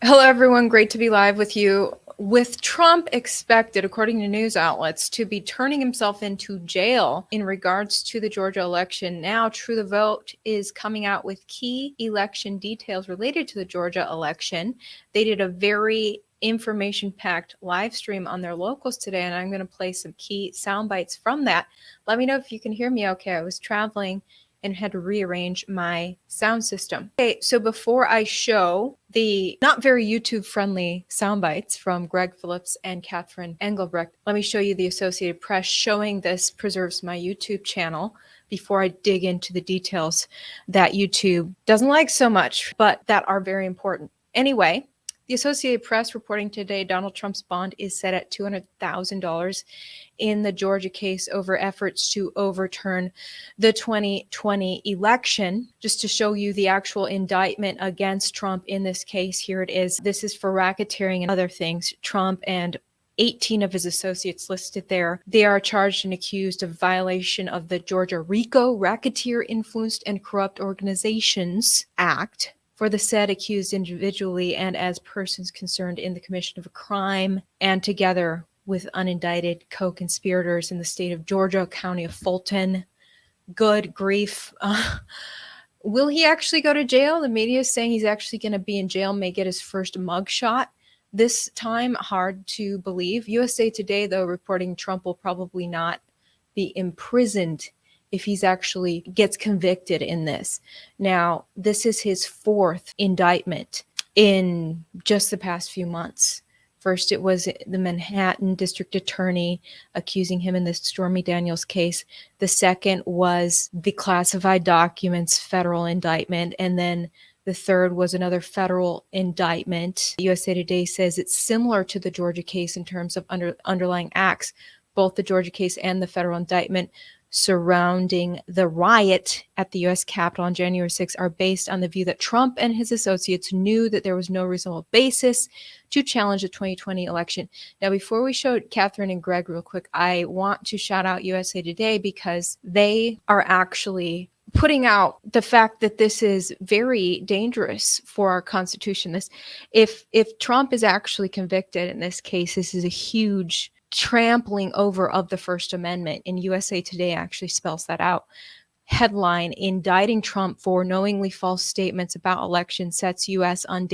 Hello, everyone. Great to be live with you. With Trump expected, according to news outlets, to be turning himself into jail in regards to the Georgia election, now True the Vote is coming out with key election details related to the Georgia election. They did a very information-packed live stream on their locals today, and I'm going to play some key sound bites from that. Let me know if you can hear me okay. I was traveling and had to rearrange my sound system. Okay, so before I show the not very YouTube-friendly sound bites from Greg Phillips and Catherine Engelbrecht, let me show you the Associated Press showing this preserves my YouTube channel before I dig into the details that YouTube doesn't like so much, but that are very important. Anyway, the Associated Press reporting today Donald Trump's bond is set at $200,000 in the Georgia case over efforts to overturn the 2020 election. Just to show you the actual indictment against Trump in this case, here it is. This is for racketeering and other things. Trump and 18 of his associates listed there. They are charged and accused of violation of the Georgia RICO, Racketeer Influenced and Corrupt Organizations Act, for the said accused individually and as persons concerned in the commission of a crime, and together with unindicted co-conspirators in the state of Georgia, county of Fulton. Good grief. Will he actually go to jail? The media is saying he's actually going to be in jail, may get his first mugshot. This time, hard to believe. USA Today, though, reporting Trump will probably not be imprisoned if he's actually gets convicted in this. Now, this is his fourth indictment in just the past few months. First, it was the Manhattan District Attorney accusing him in the Stormy Daniels case. The second was the classified documents federal indictment. And then the third was another federal indictment. USA Today says it's similar to the Georgia case in terms of underlying acts. Both the Georgia case and the federal indictment surrounding the riot at the U.S. Capitol on January 6 are based on the view that Trump and his associates knew that there was no reasonable basis to challenge the 2020 election. Now, before we show Catherine and Greg real quick, I want to shout out USA Today because they are actually putting out the fact that this is very dangerous for our Constitution. If Trump is actually convicted in this case, this is a huge trampling over of the First Amendment, and USA Today actually spells that out. Headline: indicting Trump for knowingly false statements about election sets U.S. on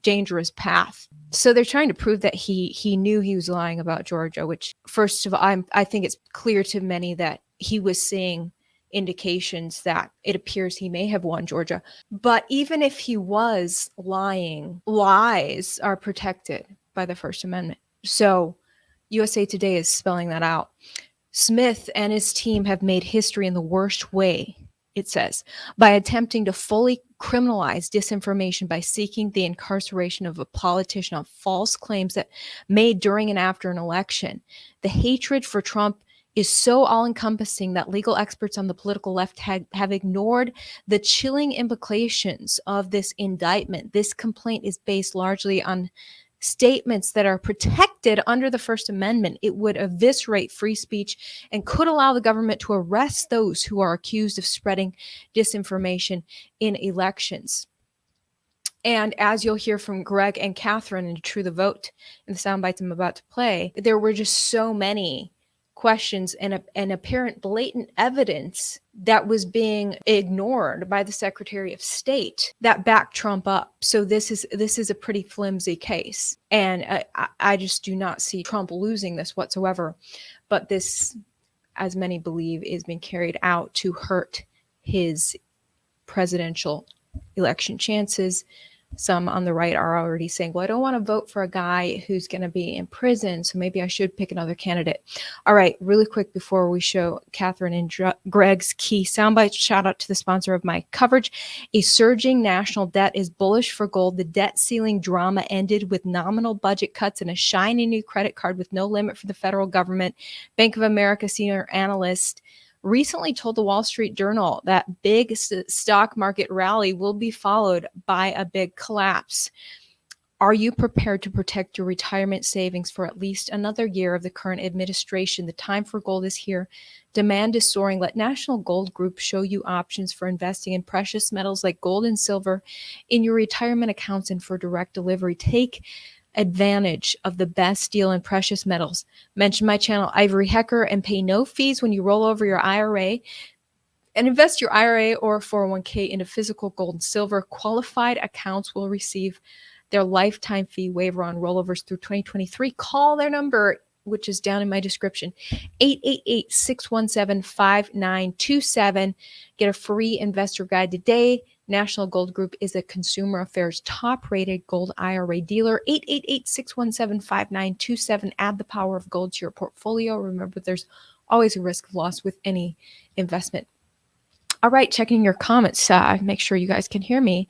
dangerous path. So they're trying to prove that he knew he was lying about Georgia, which, first of all, I think it's clear to many that he was seeing indications that it appears he may have won Georgia. But even if he was lying, lies are protected by the First Amendment. So USA Today is spelling that out. Smith and his team have made history in the worst way, it says, by attempting to fully criminalize disinformation by seeking the incarceration of a politician on false claims that made during and after an election. The hatred for Trump is so all-encompassing that legal experts on the political left have ignored the chilling implications of this indictment. This complaint is based largely on statements that are protected under the First Amendment. It would eviscerate free speech and could allow the government to arrest those who are accused of spreading disinformation in elections. And as you'll hear from Greg and Catherine in True the Vote in the sound bites I'm about to play, there were just so many questions and apparent blatant evidence that was being ignored by the Secretary of State that backed Trump up. So this is a pretty flimsy case, and I just do not see Trump losing this whatsoever. But this, as many believe, is being carried out to hurt his presidential election chances. Some on the right are already saying, well, I don't want to vote for a guy who's going to be in prison, so maybe I should pick another candidate. All right, really quick before we show Catherine and Greg's key soundbites, shout out to the sponsor of my coverage. A surging national debt is bullish for gold. The debt ceiling drama ended with nominal budget cuts and a shiny new credit card with no limit for the federal government. Bank of America senior analyst recently told the Wall Street Journal that big stock market rally will be followed by a big collapse. Are you prepared to protect your retirement savings for at least another year of the current administration? The time for gold is here. Demand is soaring. Let National Gold Group show you options for investing in precious metals like gold and silver in your retirement accounts and for direct delivery. Take advantage of the best deal in precious metals. Mention my channel, Ivory Hecker, and pay no fees when you roll over your IRA and invest your IRA or 401k into physical gold and silver. Qualified accounts will receive their lifetime fee waiver on rollovers through 2023. Call their number, which is down in my description, 888-617-5927. Get a free investor guide today. National Gold Group is a Consumer Affairs top-rated gold IRA dealer. 888-617-5927. Add the power of gold to your portfolio. Remember, there's always a risk of loss with any investment. All right, checking your comments. Make sure you guys can hear me.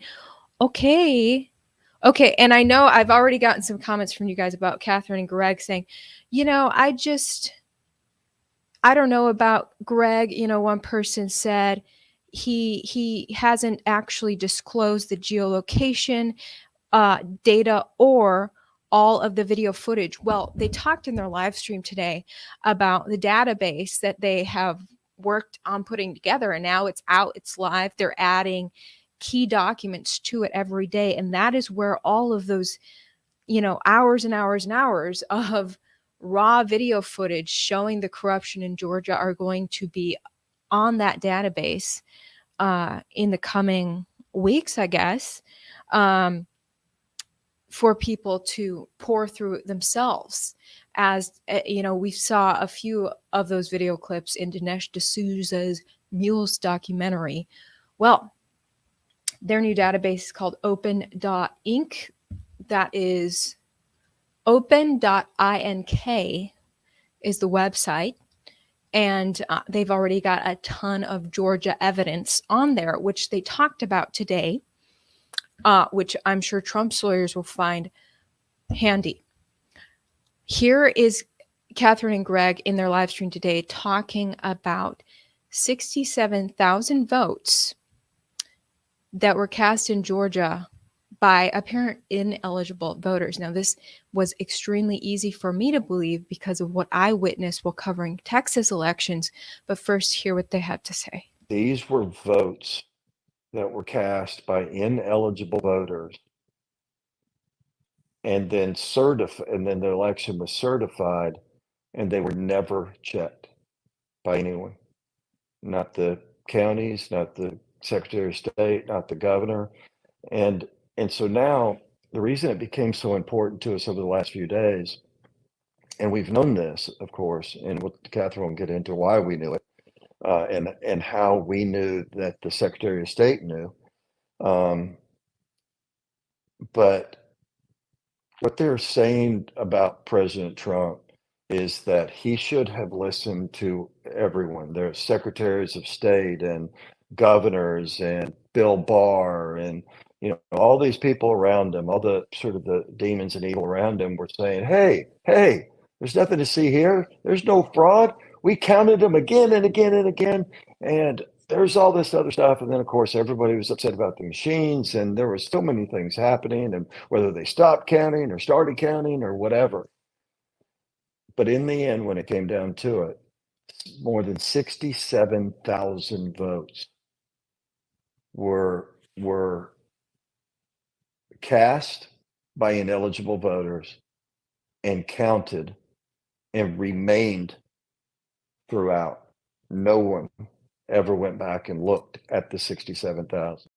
Okay, and I know I've already gotten some comments from you guys about Catherine and Greg saying, I don't know about Greg. One person said he hasn't actually disclosed the geolocation data or all of the video footage. Well, they talked in their live stream today about the database that they have worked on putting together, and now it's out, it's live. They're adding key documents to it every day, and that is where all of those hours and hours and hours of raw video footage showing the corruption in Georgia are going to be on that database in the coming weeks, I guess, for people to pour through themselves. As we saw a few of those video clips in Dinesh D'Souza's Mules documentary. Well, their new database is called open.inc. That is open.ink is the website. And they've already got a ton of Georgia evidence on there, which they talked about today, which I'm sure Trump's lawyers will find handy. Here is Catherine and Greg in their live stream today talking about 67,000 votes that were cast in Georgia by apparent ineligible voters. Now, this was extremely easy for me to believe because of what I witnessed while covering Texas elections. But first, hear what they had to say. These were votes that were cast by ineligible voters, and then the election was certified, and they were never checked by anyone, not the counties, not the Secretary of State, not the governor. And so now the reason it became so important to us over the last few days, and we've known this, of course, and Catherine will get into why we knew it, and how we knew that the Secretary of State knew. But what they're saying about President Trump is that he should have listened to everyone. There's secretaries of state and governors and Bill Barr and all these people around him, all the sort of the demons and evil around him were saying, hey, there's nothing to see here. There's no fraud. We counted them again and again and again. And there's all this other stuff. And then, of course, everybody was upset about the machines. And there was so many things happening, and whether they stopped counting or started counting or whatever. But in the end, when it came down to it, more than 67,000 votes were cast by ineligible voters and counted and remained throughout. No one ever went back and looked at the 67,000.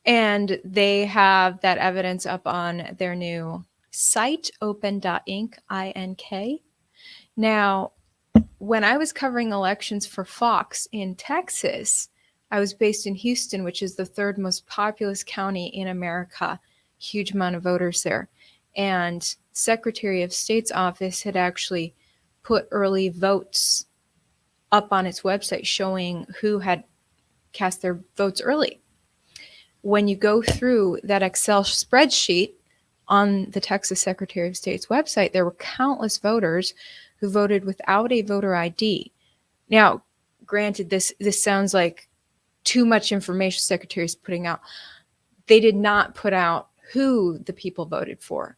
And they have that evidence up on their new site, open.inc, I-N-K. Now, when I was covering elections for Fox in Texas, I was based in Houston, which is the third most populous county in America, huge amount of voters there. And Secretary of State's office had actually put early votes up on its website showing who had cast their votes early. When you go through that Excel spreadsheet on the Texas Secretary of State's website, there were countless voters who voted without a voter ID. Now, granted, this sounds like too much information the Secretary is putting out. They did not put out who the people voted for.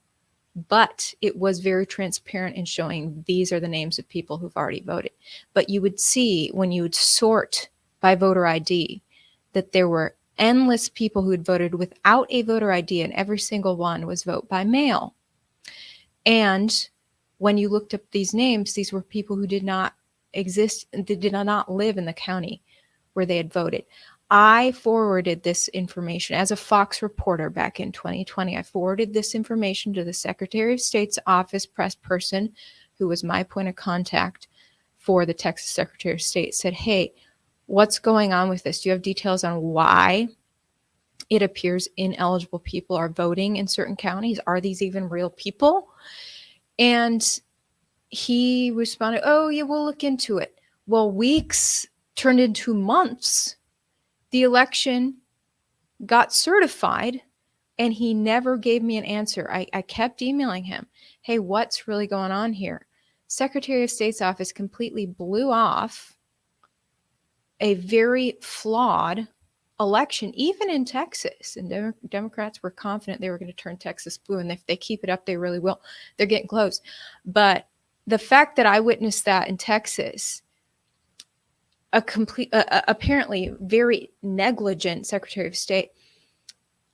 But it was very transparent in showing these are the names of people who've already voted. But you would see when you would sort by voter ID that there were endless people who had voted without a voter ID, and every single one was vote by mail. And when you looked up these names, these were people who did not exist, did not live in the county where they had voted. I forwarded this information as a Fox reporter back in 2020. I forwarded this information to the Secretary of State's office press person, who was my point of contact for the Texas Secretary of State, said, hey, what's going on with this? Do you have details on why it appears ineligible people are voting in certain counties? Are these even real people? And he responded, oh, yeah, we'll look into it. Well, weeks turned into months. The election got certified, and he never gave me an answer. I kept emailing him, hey, what's really going on here? Secretary of State's office completely blew off a very flawed election, even in Texas. And Democrats were confident they were going to turn Texas blue. And if they keep it up, they really will. They're getting close. But the fact that I witnessed that in Texas, apparently very negligent Secretary of State,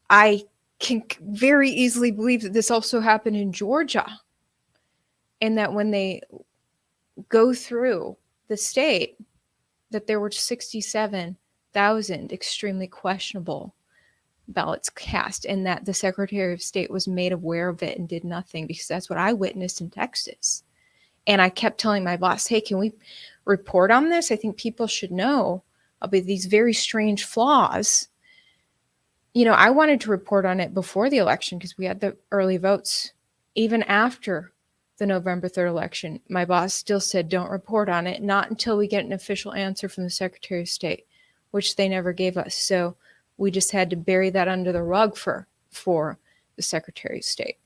I can very easily believe that this also happened in Georgia, and that when they go through the state, that there were 67,000 extremely questionable ballots cast, and that the Secretary of State was made aware of it and did nothing, because that's what I witnessed in Texas. And I kept telling my boss, hey, can we report on this? I think people should know about these very strange flaws. You know, I wanted to report on it before the election because we had the early votes. Even after the November 3rd election, my boss still said, don't report on it, not until we get an official answer from the Secretary of State, which they never gave us. So we just had to bury that under the rug for the Secretary of State.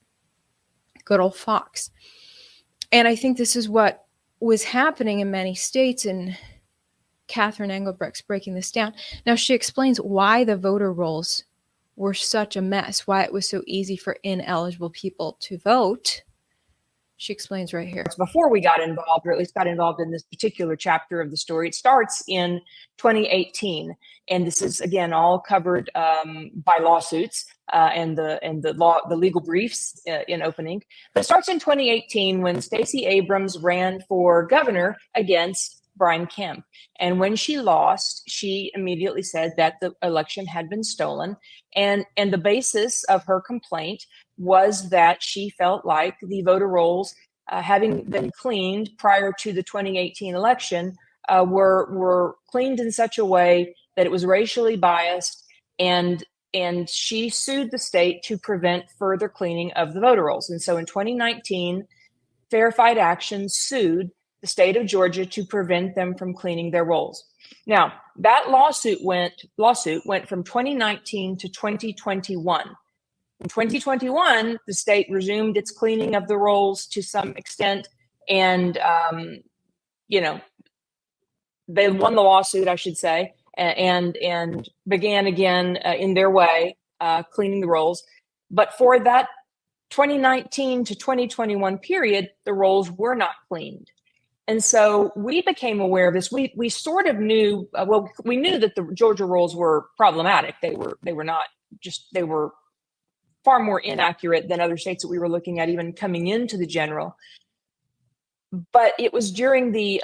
Good old Fox. And I think this is what was happening in many states, and Catherine Engelbrecht's breaking this down. Now, she explains why the voter rolls were such a mess, why it was so easy for ineligible people to vote. She explains right here. Before we got involved, or at least got involved in this particular chapter of the story, it starts in 2018, and this is again all covered by lawsuits and the legal briefs in opening. But it starts in 2018 when Stacey Abrams ran for governor against Brian Kemp, and when she lost, she immediately said that the election had been stolen, and the basis of her complaint was that she felt like the voter rolls, having been cleaned prior to the 2018 election, were cleaned in such a way that it was racially biased, and she sued the state to prevent further cleaning of the voter rolls. And so in 2019, Verified Action sued the state of Georgia to prevent them from cleaning their rolls. Now, that lawsuit went from 2019 to 2021. In 2021, the state resumed its cleaning of the rolls to some extent, and they won the lawsuit, I should say, and began again in their way cleaning the rolls. But for that 2019 to 2021 period, the rolls were not cleaned. And so we became aware of this. We sort of knew, we knew that the Georgia rolls were problematic. They were far more inaccurate than other states that we were looking at, even coming into the general. But it was during the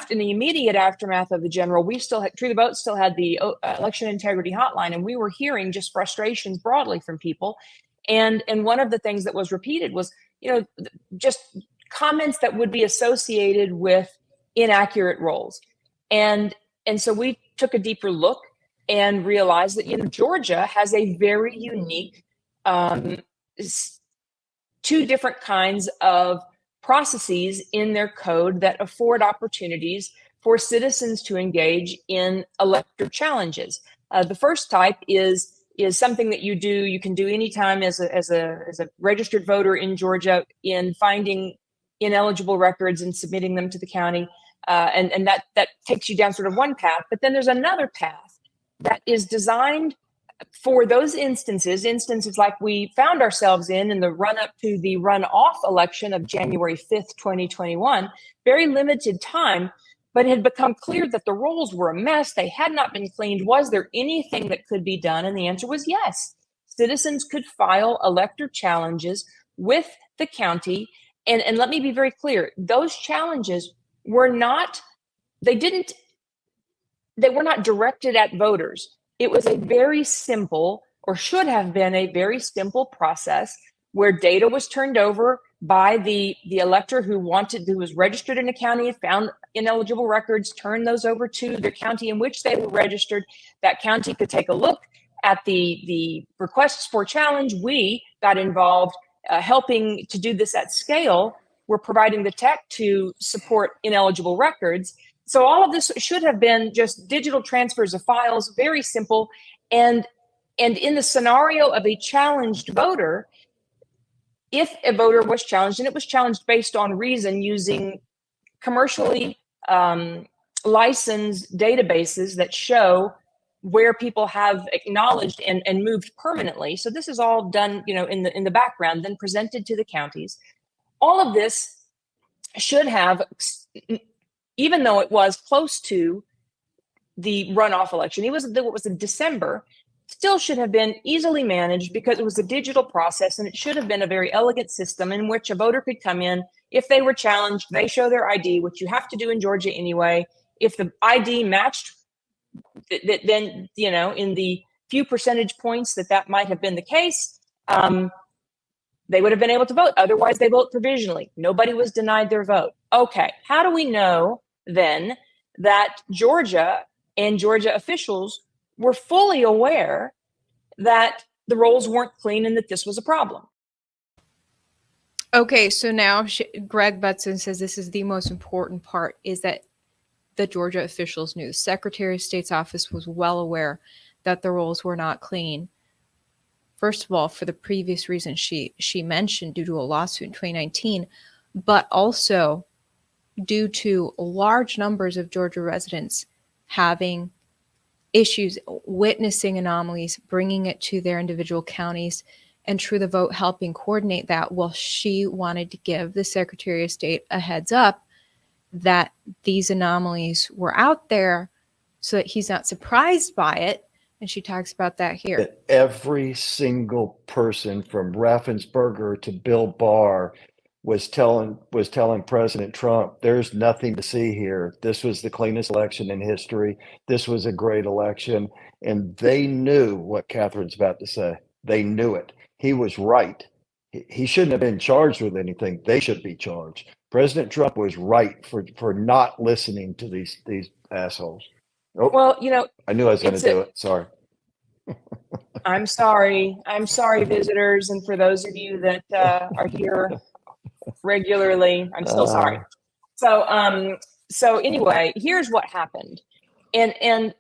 immediate aftermath of the general, we still had, True the Vote still had the election integrity hotline, and we were hearing just frustrations broadly from people. And one of the things that was repeated was, just comments that would be associated with inaccurate rolls. And so we took a deeper look and realized that Georgia has a very unique two different kinds of processes in their code that afford opportunities for citizens to engage in elector challenges. The first type is something that you can do anytime as a registered voter in Georgia, in finding ineligible records and submitting them to the county, and that takes you down sort of one path. But then there's another path that is designed for those instances like we found ourselves in the run-up to the runoff election of January 5th, 2021, very limited time, but it had become clear that the rolls were a mess. They had not been cleaned. Was there anything that could be done? And the answer was yes. Citizens could file elector challenges with the county. And let me be very clear, those challenges were not, they were not directed at voters. It was a very simple, or should have been a very simple process where data was turned over by the elector who was registered in a county, found ineligible records, turned those over to the county in which they were registered. That county could take a look at the requests for challenge. We got involved helping to do this at scale. We're providing the tech to support ineligible records. So all of this should have been just digital transfers of files, very simple. And in the scenario of a challenged voter, if a voter was challenged, and it was challenged based on reason using commercially licensed databases that show where people have acknowledged and moved permanently. So this is all done, in the background, then presented to the counties. All of this should have, even though it was close to the runoff election, it was in December, still should have been easily managed because it was a digital process, and it should have been a very elegant system in which a voter could come in. If they were challenged, they show their ID, which you have to do in Georgia anyway. If the ID matched, then, in the few percentage points that might have been the case, they would have been able to vote. Otherwise, they vote provisionally. Nobody was denied their vote. Okay, how do we know then that Georgia and Georgia officials were fully aware that the rolls weren't clean and that this was a problem? Okay, so now Greg Butson says this is the most important part, is that the Georgia officials knew. The Secretary of State's office was well aware that the rolls were not clean. First of all, for the previous reason she mentioned, due to a lawsuit in 2019, but also due to large numbers of Georgia residents having issues, witnessing anomalies, bringing it to their individual counties, and True the Vote helping coordinate that. Well, she wanted to give the Secretary of State a heads up that these anomalies were out there so that he's not surprised by it. And she talks about that here. That every single person from Raffensperger to Bill Barr was telling President Trump, there's nothing to see here. This was the cleanest election in history. This was a great election. And they knew what Catherine's about to say. They knew it. He was right. He shouldn't have been charged with anything. They should be charged. President Trump was right for not listening to these assholes. Oh, well, I knew I was going to do it. Sorry. I'm sorry, visitors, and for those of you that are here regularly, I'm still sorry. So anyway, here's what happened, and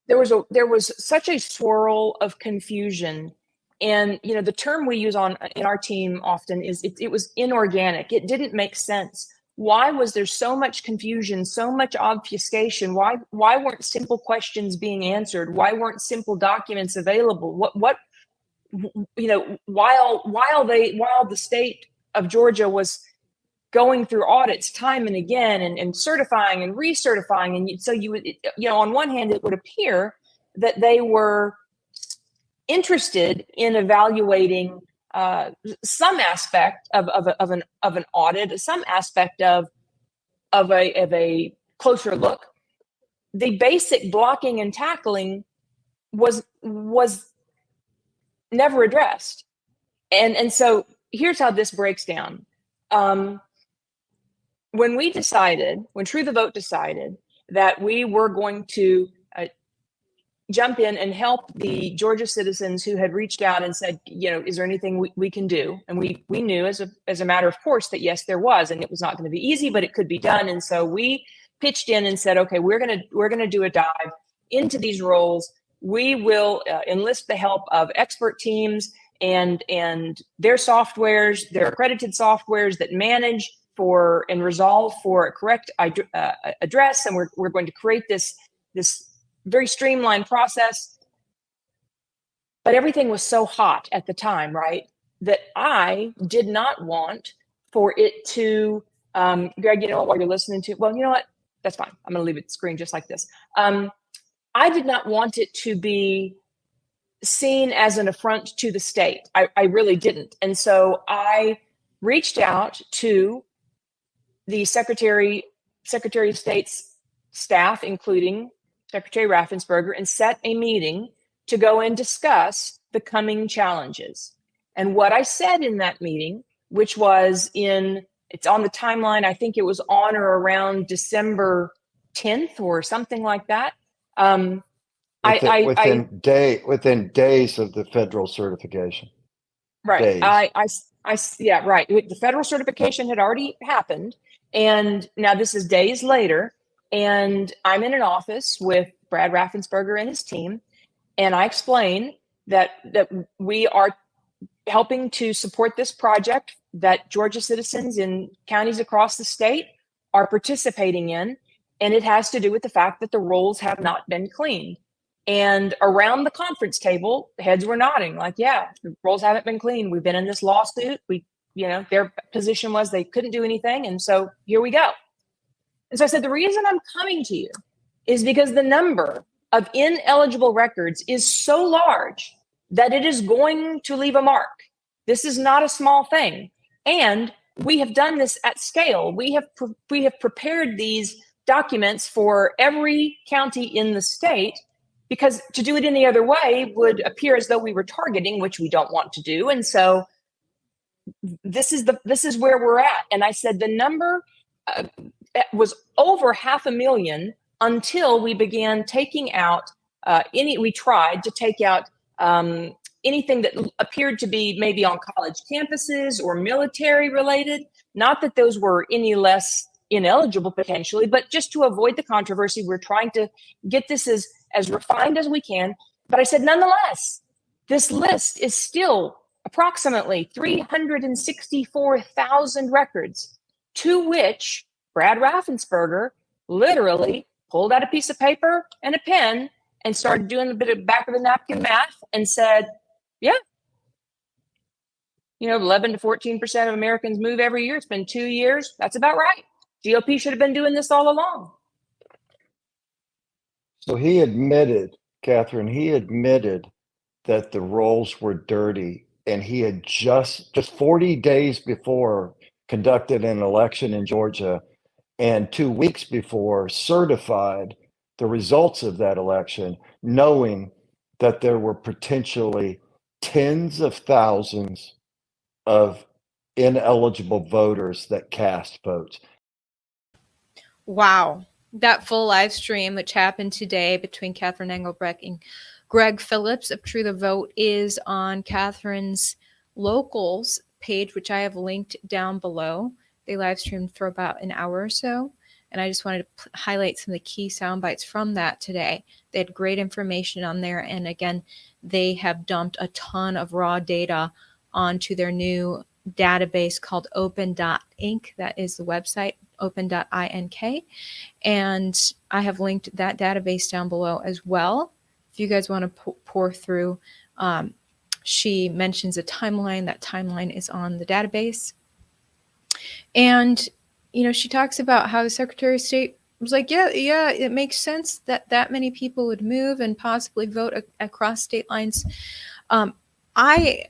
there was such a swirl of confusion, and the term we use in our team often is it was inorganic. It didn't make sense. Why was there so much confusion, so much obfuscation? Why weren't simple questions being answered? Why weren't simple documents available? While the state of Georgia was going through audits time and again and certifying and recertifying, and so you would, on one hand, it would appear that they were interested in evaluating some aspect of an audit, some aspect of a closer look. The basic blocking and tackling was never addressed, and so here's how this breaks down. When True the Vote decided that we were going to jump in and help the Georgia citizens who had reached out and said, is there anything we can do? And we knew as a matter of course that yes, there was, and it was not going to be easy, but it could be done. And so we pitched in and said, okay, we're going to do a dive into these roles. We will enlist the help of expert teams and their softwares, their accredited softwares that manage for and resolve for a correct address. And we're going to create this very streamlined process. But everything was so hot at the time, right, that I did not want for it to, Greg, you know what, while you're listening to, well, you know what, that's fine. I'm going to leave it screen just like this. I did not want it to be seen as an affront to the state. I really didn't. And so I reached out to the Secretary of State's staff, including Secretary Raffensperger, and set a meeting to go and discuss the coming challenges. And what I said in that meeting, which was it's on the timeline, I think it was on or around December 10th or something like that. Within days of the federal certification. Right. Days. Yeah, right. The federal certification had already happened. And now this is days later. And I'm in an office with Brad Raffensperger and his team. And I explain that we are helping to support this project that Georgia citizens in counties across the state are participating in. And it has to do with the fact that the rolls have not been cleaned. And around the conference table, heads were nodding like, yeah, the rolls haven't been cleaned. We've been in this lawsuit. Their position was they couldn't do anything. And so here we go. And so I said, the reason I'm coming to you is because the number of ineligible records is so large that it is going to leave a mark. This is not a small thing. And we have done this at scale. We have prepared these documents for every county in the state, because to do it any other way would appear as though we were targeting, which we don't want to do. And so this is where we're at. And I said the number was over 500,000 until we began taking out we tried to take out anything that appeared to be maybe on college campuses or military related. Not that those were any less ineligible potentially, but just to avoid the controversy, we're trying to get this as refined as we can. But I said, nonetheless, this list is still approximately 364,000 records, to which Brad Raffensperger literally pulled out a piece of paper and a pen and started doing a bit of back of the napkin math and said, yeah, 11 to 14% of Americans move every year. It's been 2 years. That's about right. GOP should have been doing this all along. So he admitted, Catherine, that the rolls were dirty, and he had just 40 days before conducted an election in Georgia, and 2 weeks before certified the results of that election, knowing that there were potentially tens of thousands of ineligible voters that cast votes. Wow. That full live stream, which happened today between Catherine Engelbrecht and Greg Phillips of True the Vote, is on Catherine's Locals page, which I have linked down below. They live streamed for about an hour or so. And I just wanted to highlight some of the key sound bites from that today. They had great information on there. And again, they have dumped a ton of raw data onto their new database called open.inc. That is the website, open.ink. And I have linked that database down below as well. If you guys want to pour through, she mentions a timeline. That timeline is on the database. And, she talks about how the Secretary of State was like, yeah, it makes sense that many people would move and possibly vote across state lines. I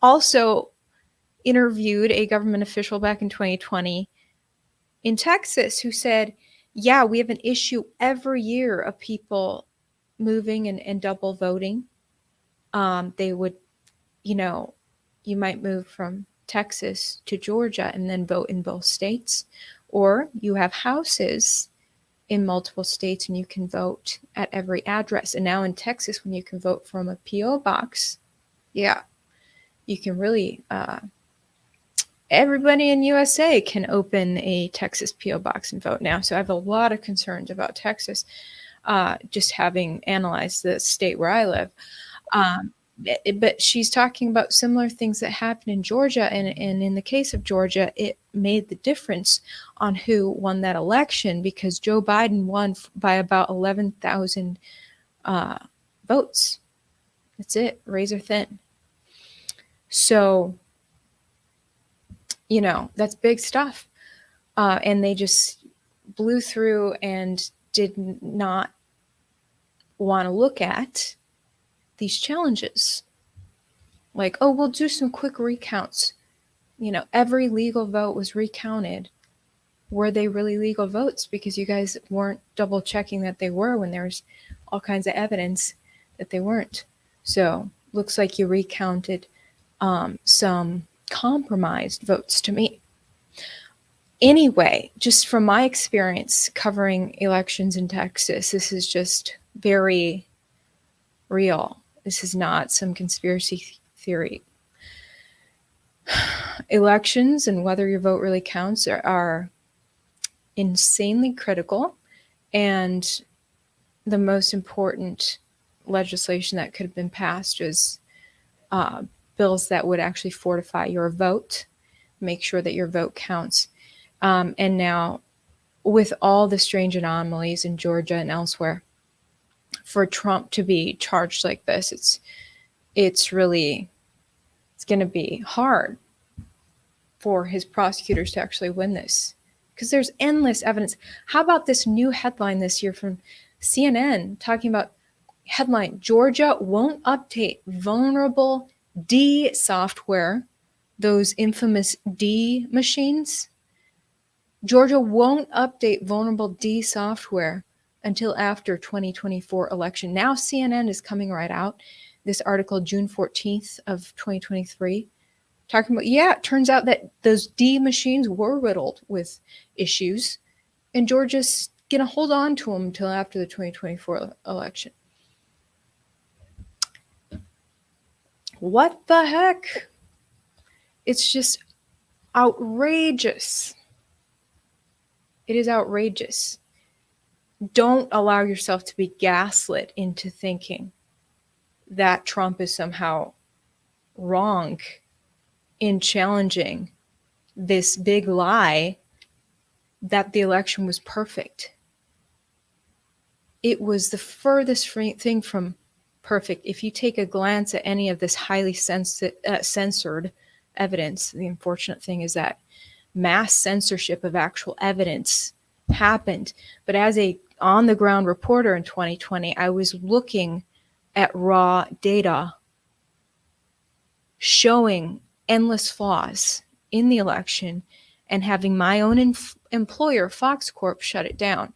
also interviewed a government official back in 2020 in Texas who said, yeah, we have an issue every year of people moving and double voting. They would, you might move from Texas to Georgia and then vote in both states, or you have houses in multiple states and you can vote at every address. And now in Texas, when you can vote from a PO box, yeah, you can really, everybody in USA can open a Texas PO box and vote now. So I have a lot of concerns about Texas, just having analyzed the state where I live. but she's talking about similar things that happened in Georgia. And in the case of Georgia, it made the difference on who won that election, because Joe Biden won by about 11,000 votes. That's it, razor thin. So, that's big stuff. And they just blew through and did not want to look at these challenges. Like, oh, we'll do some quick recounts. Every legal vote was recounted. Were they really legal votes? Because you guys weren't double checking that they were when there was all kinds of evidence that they weren't. So looks like you recounted some compromised votes to me. Anyway, just from my experience covering elections in Texas, this is just very real. This is not some conspiracy theory. Elections and whether your vote really counts are insanely critical, and the most important legislation that could have been passed is bills that would actually fortify your vote, make sure that your vote counts. And now, with all the strange anomalies in Georgia and elsewhere, for Trump to be charged like this, it's going to be hard for his prosecutors to actually win this, because there's endless evidence. How about this new headline this year from CNN talking about headline, Georgia won't update vulnerable D software, those infamous D machines. Georgia won't update vulnerable D software until after 2024 election. Now CNN is coming right out. This article, June 14th of 2023, talking about, it turns out that those D machines were riddled with issues, and Georgia's going to hold on to them until after the 2024 election. What the heck? It's just outrageous. It is outrageous. Don't allow yourself to be gaslit into thinking that Trump is somehow wrong in challenging this big lie that the election was perfect. It was the furthest thing from perfect. If you take a glance at any of this highly censored evidence, the unfortunate thing is that mass censorship of actual evidence happened. But as a on-the-ground reporter in 2020, I was looking at raw data showing endless flaws in the election and having my own employer, Fox Corp, shut it down.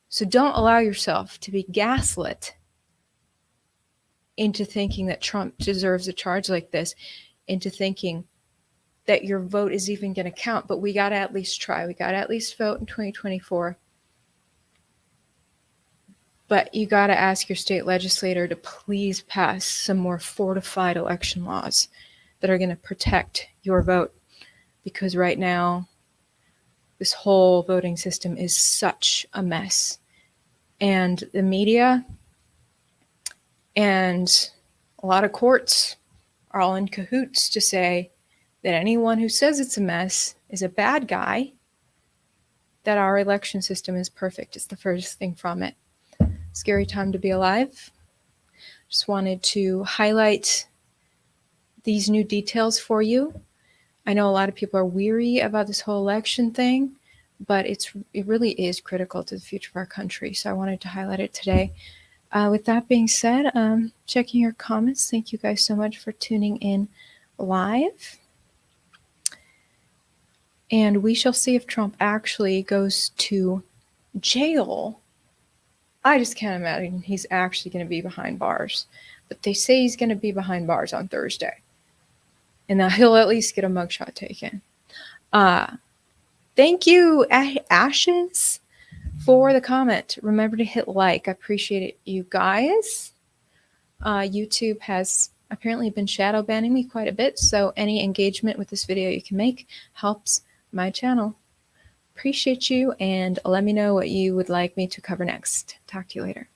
So don't allow yourself to be gaslit into thinking that Trump deserves a charge like this, into thinking that your vote is even going to count. But we got to at least try. We got to at least vote in 2024. But you got to ask your state legislator to please pass some more fortified election laws that are going to protect your vote. Because right now, this whole voting system is such a mess. And the media and a lot of courts are all in cahoots to say that anyone who says it's a mess is a bad guy, that our election system is perfect. It's the furthest thing from it. Scary time to be alive. Just wanted to highlight these new details for you. I know a lot of people are weary about this whole election thing, but it really is critical to the future of our country. So I wanted to highlight it today. With that being said, checking your comments. Thank you guys so much for tuning in live. And we shall see if Trump actually goes to jail. I just can't imagine he's actually going to be behind bars. But they say he's going to be behind bars on Thursday. And now he'll at least get a mugshot taken. Thank you, Ashes, for the comment. Remember to hit like. I appreciate it, you guys. YouTube has apparently been shadow banning me quite a bit. So any engagement with this video you can make helps my channel. Appreciate you, and let me know what you would like me to cover next. Talk to you later.